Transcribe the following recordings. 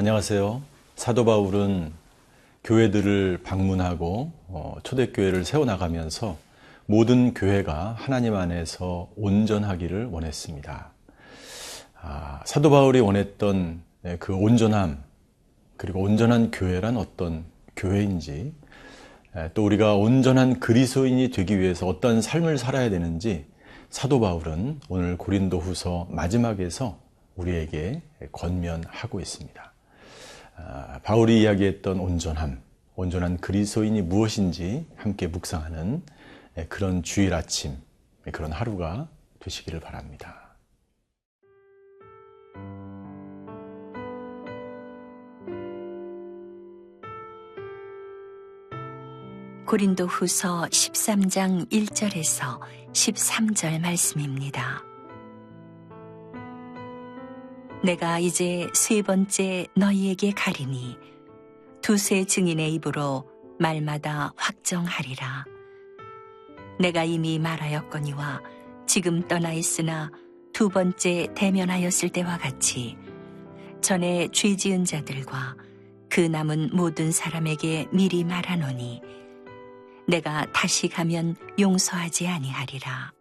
안녕하세요. 사도 바울은 교회들을 방문하고 초대교회를 세워나가면서 모든 교회가 하나님 안에서 온전하기를 원했습니다. 사도 바울이 원했던 그 온전함, 그리고 온전한 교회란 어떤 교회인지, 또 우리가 온전한 그리스도인이 되기 위해서 어떤 삶을 살아야 되는지 사도 바울은 오늘 고린도후서 마지막에서 우리에게 권면하고 있습니다. 바울이 이야기했던 온전함, 온전한 그리스도인이 무엇인지 함께 묵상하는 그런 주일 아침, 그런 하루가 되시기를 바랍니다. 고린도후서 13장 1절에서 13절 말씀입니다. 내가 이제 세 번째 너희에게 가리니 두세 증인의 입으로 말마다 확정하리라. 내가 이미 말하였거니와 지금 떠나 있으나 두 번째 대면하였을 때와 같이 전에 죄 지은 자들과 그 남은 모든 사람에게 미리 말하노니 내가 다시 가면 용서하지 아니하리라.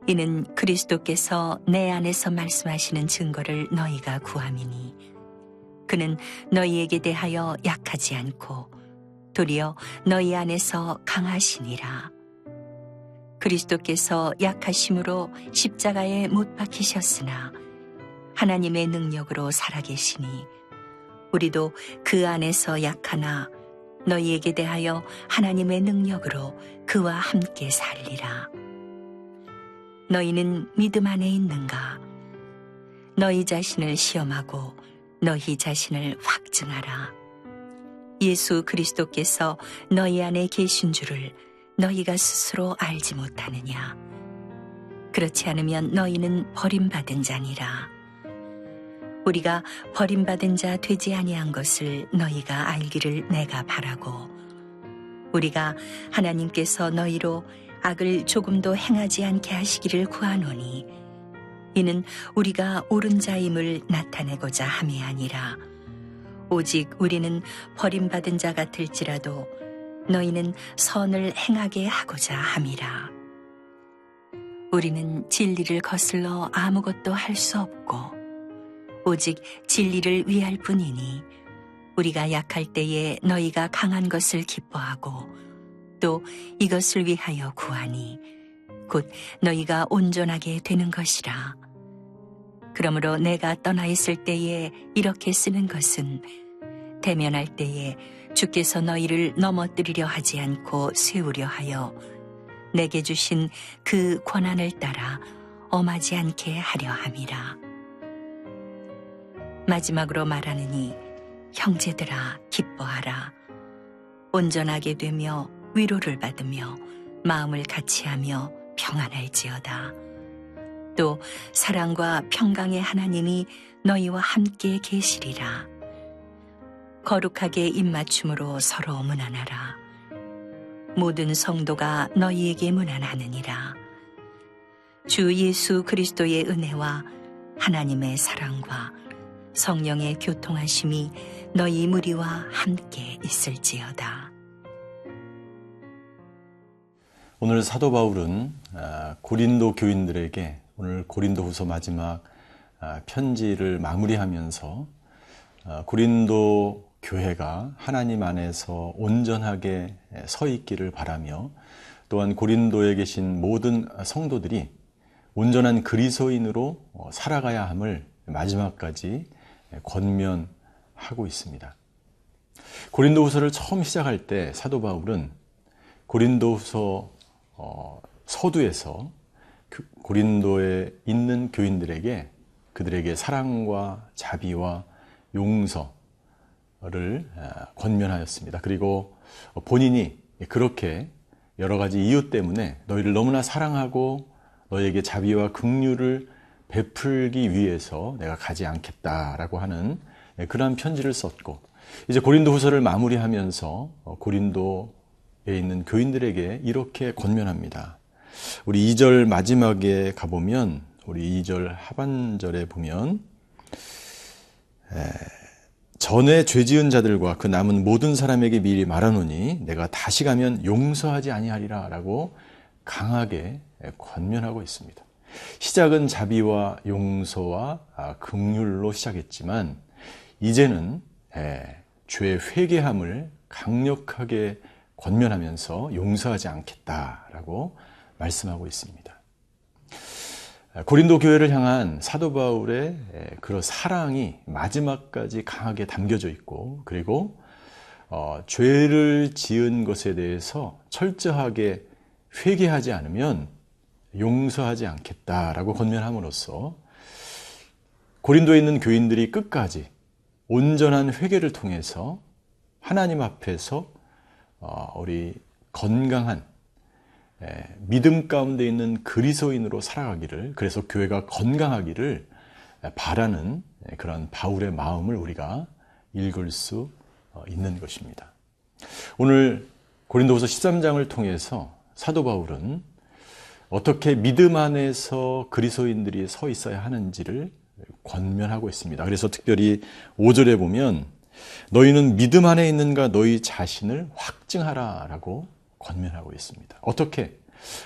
이는 그리스도께서 내 안에서 말씀하시는 증거를 너희가 구함이니 그는 너희에게 대하여 약하지 않고 도리어 너희 안에서 강하시니라. 그리스도께서 약하심으로 십자가에 못 박히셨으나 하나님의 능력으로 살아계시니 우리도 그 안에서 약하나 너희에게 대하여 하나님의 능력으로 그와 함께 살리라. 너희는 믿음 안에 있는가? 너희 자신을 시험하고 너희 자신을 확증하라. 예수 그리스도께서 너희 안에 계신 줄을 너희가 스스로 알지 못하느냐? 그렇지 않으면 너희는 버림받은 자니라. 우리가 버림받은 자 되지 아니한 것을 너희가 알기를 내가 바라고 우리가 하나님께서 너희로 악을 조금도 행하지 않게 하시기를 구하노니 이는 우리가 옳은 자임을 나타내고자 함이 아니라 오직 우리는 버림받은 자 같을지라도 너희는 선을 행하게 하고자 함이라. 우리는 진리를 거슬러 아무것도 할 수 없고 오직 진리를 위할 뿐이니 우리가 약할 때에 너희가 강한 것을 기뻐하고 또 이것을 위하여 구하니 곧 너희가 온전하게 되는 것이라. 그러므로 내가 떠나 있을 때에 이렇게 쓰는 것은 대면할 때에 주께서 너희를 넘어뜨리려 하지 않고 세우려 하여 내게 주신 그 권한을 따라 엄하지 않게 하려 함이라. 마지막으로 말하느니 형제들아 기뻐하라. 온전하게 되며 위로를 받으며 마음을 같이하며 평안할지어다. 또 사랑과 평강의 하나님이 너희와 함께 계시리라. 거룩하게 입맞춤으로 서로 문안하라. 모든 성도가 너희에게 문안하느니라. 주 예수 그리스도의 은혜와 하나님의 사랑과 성령의 교통하심이 너희 무리와 함께 있을지어다. 오늘 사도 바울은 고린도 교인들에게 오늘 고린도후서 마지막 편지를 마무리하면서 고린도 교회가 하나님 안에서 온전하게 서 있기를 바라며 또한 고린도에 계신 모든 성도들이 온전한 그리스도인으로 살아가야 함을 마지막까지 권면하고 있습니다. 고린도후서를 처음 시작할 때 사도 바울은 고린도후서 서두에서 고린도에 있는 교인들에게 그들에게 사랑과 자비와 용서를 권면하였습니다. 그리고 본인이 그렇게 여러 가지 이유 때문에 너희를 너무나 사랑하고 너희에게 자비와 긍휼을 베풀기 위해서 내가 가지 않겠다라고 하는 그러한 편지를 썼고 이제 고린도후서를 마무리하면서 고린도에 있는 교인들에게 이렇게 권면합니다. 우리 2절 마지막에 가보면 우리 2절 하반절에 보면 전에 죄 지은 자들과 그 남은 모든 사람에게 미리 말하노니 내가 다시 가면 용서하지 아니하리라 라고 강하게 권면하고 있습니다. 시작은 자비와 용서와 긍휼로 시작했지만 이제는 죄의 회개함을 강력하게 권면하면서 용서하지 않겠다라고 말씀하고 있습니다. 고린도 교회를 향한 사도 바울의 그런 사랑이 마지막까지 강하게 담겨져 있고, 그리고 죄를 지은 것에 대해서 철저하게 회개하지 않으면 용서하지 않겠다라고 권면함으로써 고린도에 있는 교인들이 끝까지 온전한 회개를 통해서 하나님 앞에서 우리 건강한 믿음 가운데 있는 그리스도인으로 살아가기를, 그래서 교회가 건강하기를 바라는 그런 바울의 마음을 우리가 읽을 수 있는 것입니다. 오늘 고린도후서 13장을 통해서 사도 바울은 어떻게 믿음 안에서 그리스도인들이 서 있어야 하는지를 권면하고 있습니다. 그래서 특별히 5절에 보면 너희는 믿음 안에 있는가 너희 자신을 확증하라 라고 권면하고 있습니다. 어떻게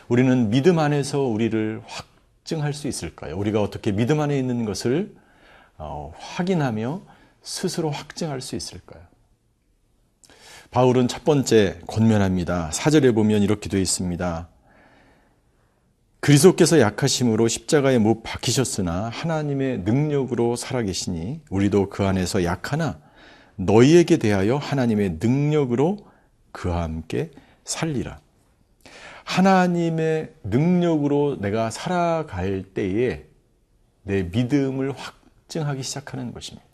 우리는 믿음 안에서 우리를 확증할 수 있을까요? 우리가 어떻게 믿음 안에 있는 것을 확인하며 스스로 확증할 수 있을까요? 바울은 첫 번째 권면합니다. 4절에 보면 이렇게 되어 있습니다. 그리스도께서 약하심으로 십자가에 못 박히셨으나 하나님의 능력으로 살아계시니 우리도 그 안에서 약하나 너희에게 대하여 하나님의 능력으로 그와 함께 살리라. 하나님의 능력으로 내가 살아갈 때에 내 믿음을 확증하기 시작하는 것입니다.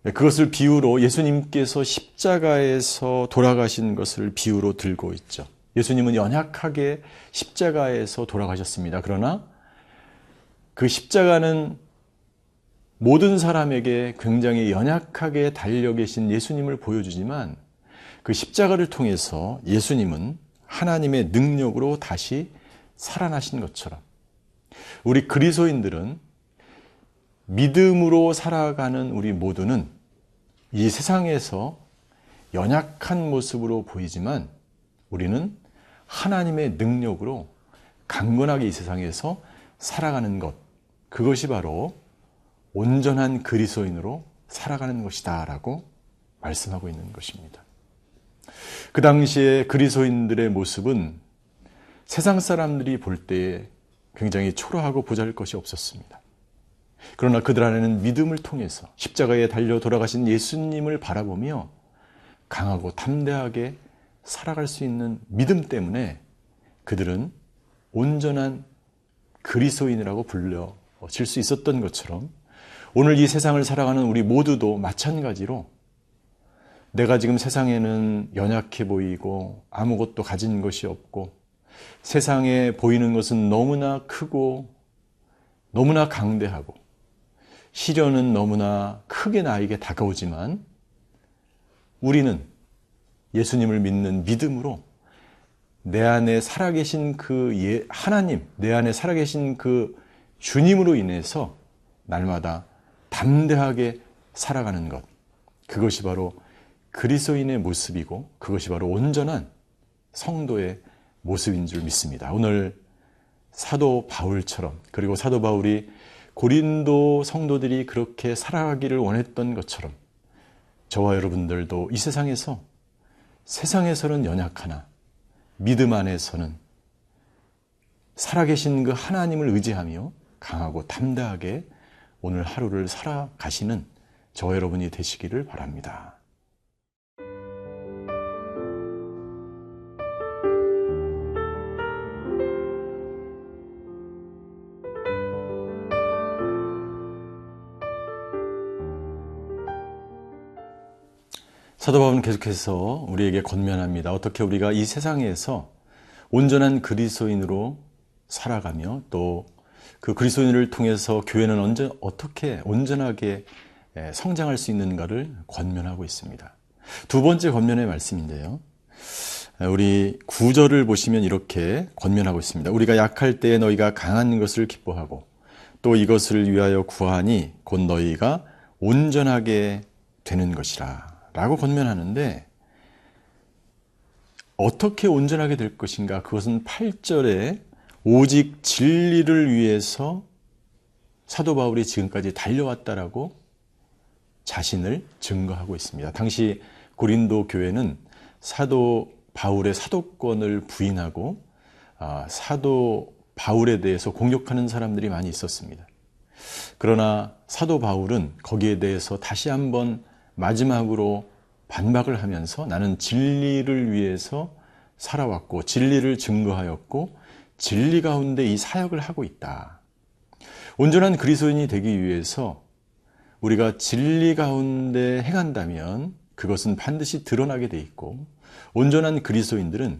그것을 비유로 예수님께서 십자가에서 돌아가신 것을 비유로 들고 있죠. 예수님은 연약하게 십자가에서 돌아가셨습니다. 그러나 그 십자가는 모든 사람에게 굉장히 연약하게 달려 계신 예수님을 보여주지만 그 십자가를 통해서 예수님은 하나님의 능력으로 다시 살아나신 것처럼 우리 그리스도인들은 믿음으로 살아가는 우리 모두는 이 세상에서 연약한 모습으로 보이지만 우리는 하나님의 능력으로 강건하게 이 세상에서 살아가는 것, 그것이 바로 온전한 그리스도인으로 살아가는 것이다 라고 말씀하고 있는 것입니다. 그 당시에 그리스도인들의 모습은 세상 사람들이 볼 때에 굉장히 초라하고 보잘것이 없었습니다. 그러나 그들 안에는 믿음을 통해서 십자가에 달려 돌아가신 예수님을 바라보며 강하고 담대하게 살아갈 수 있는 믿음 때문에 그들은 온전한 그리스도인이라고 불려질 수 있었던 것처럼 오늘 이 세상을 살아가는 우리 모두도 마찬가지로 내가 지금 세상에는 연약해 보이고 아무것도 가진 것이 없고 세상에 보이는 것은 너무나 크고 너무나 강대하고 시련은 너무나 크게 나에게 다가오지만 우리는 예수님을 믿는 믿음으로 내 안에 살아계신 그 하나님, 내 안에 살아계신 그 주님으로 인해서 날마다 담대하게 살아가는 것, 그것이 바로 그리스도인의 모습이고 그것이 바로 온전한 성도의 모습인 줄 믿습니다. 오늘 사도 바울처럼, 그리고 사도 바울이 고린도 성도들이 그렇게 살아가기를 원했던 것처럼 저와 여러분들도 이 세상에서는 연약하나 믿음 안에서는 살아계신 그 하나님을 의지하며 강하고 담대하게 오늘 하루를 살아가시는 저와 여러분이 되시기를 바랍니다. 사도 바울은 계속해서 우리에게 권면합니다. 어떻게 우리가 이 세상에서 온전한 그리스도인으로 살아가며 또 그 그리스도인을 통해서 교회는 어떻게 온전하게 성장할 수 있는가를 권면하고 있습니다. 두 번째 권면의 말씀인데요. 우리 9절을 보시면 이렇게 권면하고 있습니다. 우리가 약할 때에 너희가 강한 것을 기뻐하고 또 이것을 위하여 구하니 곧 너희가 온전하게 되는 것이라 라고 권면하는데, 어떻게 온전하게 될 것인가? 그것은 8절에 오직 진리를 위해서 사도 바울이 지금까지 달려왔다라고 자신을 증거하고 있습니다. 당시 고린도 교회는 사도 바울의 사도권을 부인하고 사도 바울에 대해서 공격하는 사람들이 많이 있었습니다. 그러나 사도 바울은 거기에 대해서 다시 한번 마지막으로 반박을 하면서 나는 진리를 위해서 살아왔고 진리를 증거하였고 진리 가운데 이 사역을 하고 있다. 온전한 그리스도인이 되기 위해서 우리가 진리 가운데 행한다면 그것은 반드시 드러나게 돼 있고, 온전한 그리스도인들은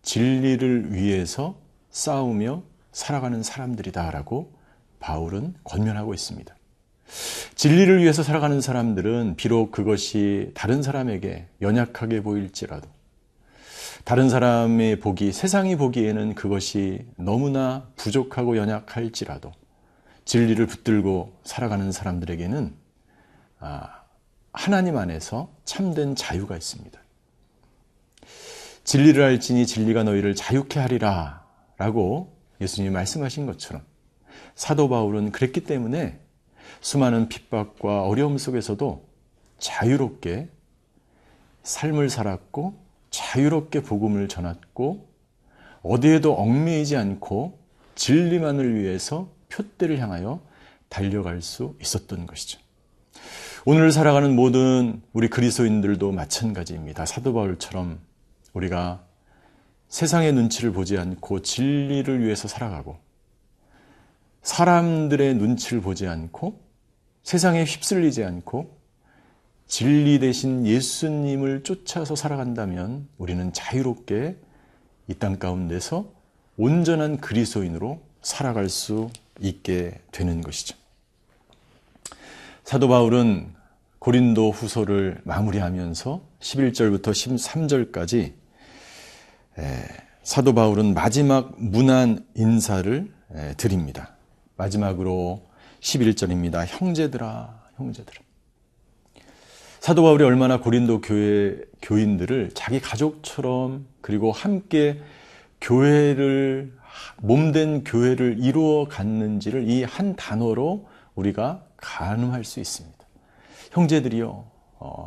진리를 위해서 싸우며 살아가는 사람들이다라고 바울은 권면하고 있습니다. 진리를 위해서 살아가는 사람들은 비록 그것이 다른 사람에게 연약하게 보일지라도, 다른 사람의 보기, 세상이 보기에는 그것이 너무나 부족하고 연약할지라도 진리를 붙들고 살아가는 사람들에게는 하나님 안에서 참된 자유가 있습니다. 진리를 알지니 진리가 너희를 자유케 하리라 라고 예수님이 말씀하신 것처럼 사도 바울은 그랬기 때문에 수많은 핍박과 어려움 속에서도 자유롭게 삶을 살았고 자유롭게 복음을 전했고 어디에도 얽매이지 않고 진리만을 위해서 표대를 향하여 달려갈 수 있었던 것이죠. 오늘 살아가는 모든 우리 그리스도인들도 마찬가지입니다. 사도 바울처럼 우리가 세상의 눈치를 보지 않고 진리를 위해서 살아가고 사람들의 눈치를 보지 않고 세상에 휩쓸리지 않고 진리 대신 예수님을 쫓아서 살아간다면 우리는 자유롭게 이 땅 가운데서 온전한 그리스도인으로 살아갈 수 있게 되는 것이죠. 사도 바울은 고린도 후서를 마무리하면서 11절부터 13절까지 사도 바울은 마지막 문안 인사를 드립니다. 마지막으로 11절입니다. 형제들아, 형제들아. 사도 바울이 얼마나 고린도 교회 교인들을 자기 가족처럼 그리고 함께 교회를 몸된 교회를 이루어 갔는지를 이 한 단어로 우리가 가늠할 수 있습니다. 형제들이여,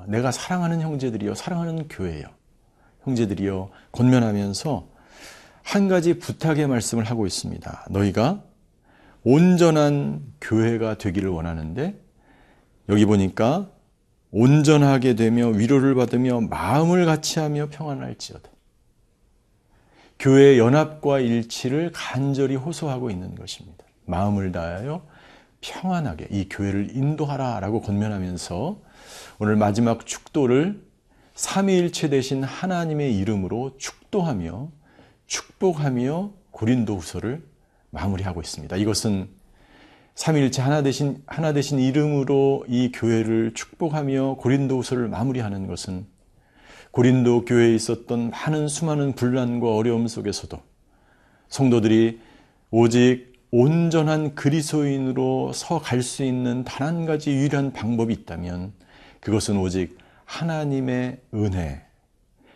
내가 사랑하는 형제들이여, 사랑하는 교회여, 형제들이여 권면하면서 한 가지 부탁의 말씀을 하고 있습니다. 너희가 온전한 교회가 되기를 원하는데 여기 보니까 온전하게 되며 위로를 받으며 마음을 같이하며 평안할지어다. 교회의 연합과 일치를 간절히 호소하고 있는 것입니다. 마음을 다하여 평안하게 이 교회를 인도하라라고 권면하면서 오늘 마지막 축도를 삼위일체 되신 하나님의 이름으로 축도하며 축복하며 고린도후서를 마무리하고 있습니다. 이것은 삼위일체 하나 되신 이름으로 이 교회를 축복하며 고린도후서를 마무리하는 것은 고린도 교회에 있었던 많은 수많은 분란과 어려움 속에서도 성도들이 오직 온전한 그리스도인으로 서 갈 수 있는 단 한 가지 유일한 방법이 있다면 그것은 오직 하나님의 은혜,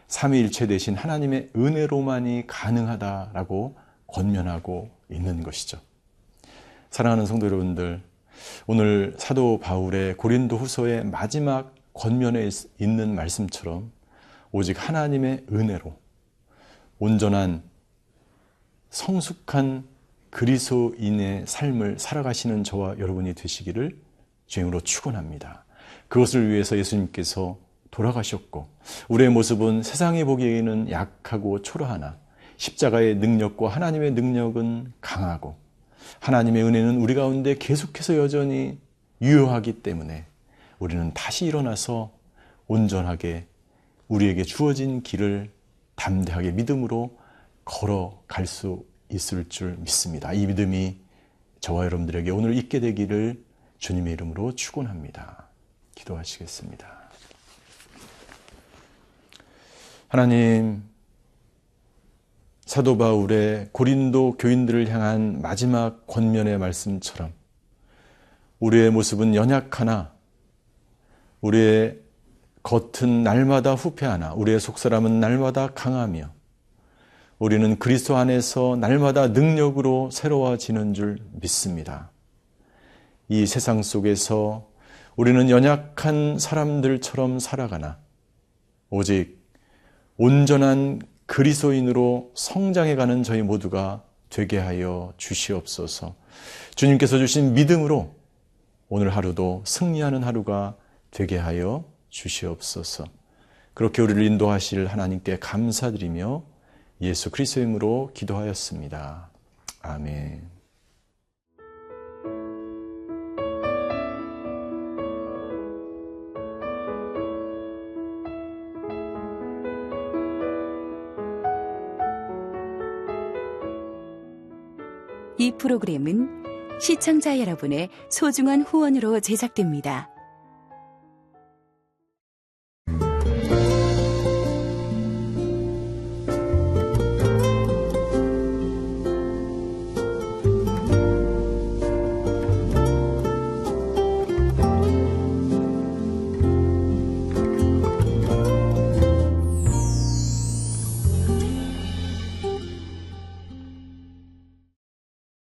삼위일체 되신 하나님의 은혜로만이 가능하다라고 권면하고 있는 것이죠. 사랑하는 성도 여러분들, 오늘 사도 바울의 고린도 후서의 마지막 권면에 있는 말씀처럼 오직 하나님의 은혜로 온전한 성숙한 그리스도인의 삶을 살아가시는 저와 여러분이 되시기를 주님으로 축원합니다. 그것을 위해서 예수님께서 돌아가셨고 우리의 모습은 세상에 보기에는 약하고 초라하나 십자가의 능력과 하나님의 능력은 강하고 하나님의 은혜는 우리 가운데 계속해서 여전히 유효하기 때문에 우리는 다시 일어나서 온전하게 우리에게 주어진 길을 담대하게 믿음으로 걸어갈 수 있을 줄 믿습니다. 이 믿음이 저와 여러분들에게 오늘 있게 되기를 주님의 이름으로 축원합니다. 기도하시겠습니다. 하나님, 사도 바울의 고린도 교인들을 향한 마지막 권면의 말씀처럼 우리의 모습은 연약하나 우리의 겉은 날마다 후패하나 우리의 속사람은 날마다 강하며 우리는 그리스도 안에서 날마다 능력으로 새로워지는 줄 믿습니다. 이 세상 속에서 우리는 연약한 사람들처럼 살아가나 오직 온전한 그리스도인으로 성장해가는 저희 모두가 되게 하여 주시옵소서. 주님께서 주신 믿음으로 오늘 하루도 승리하는 하루가 되게 하여 주시옵소서. 그렇게 우리를 인도하실 하나님께 감사드리며 예수 그리스도의 이름으로 기도하였습니다. 아멘. 이 프로그램은 시청자 여러분의 소중한 후원으로 제작됩니다.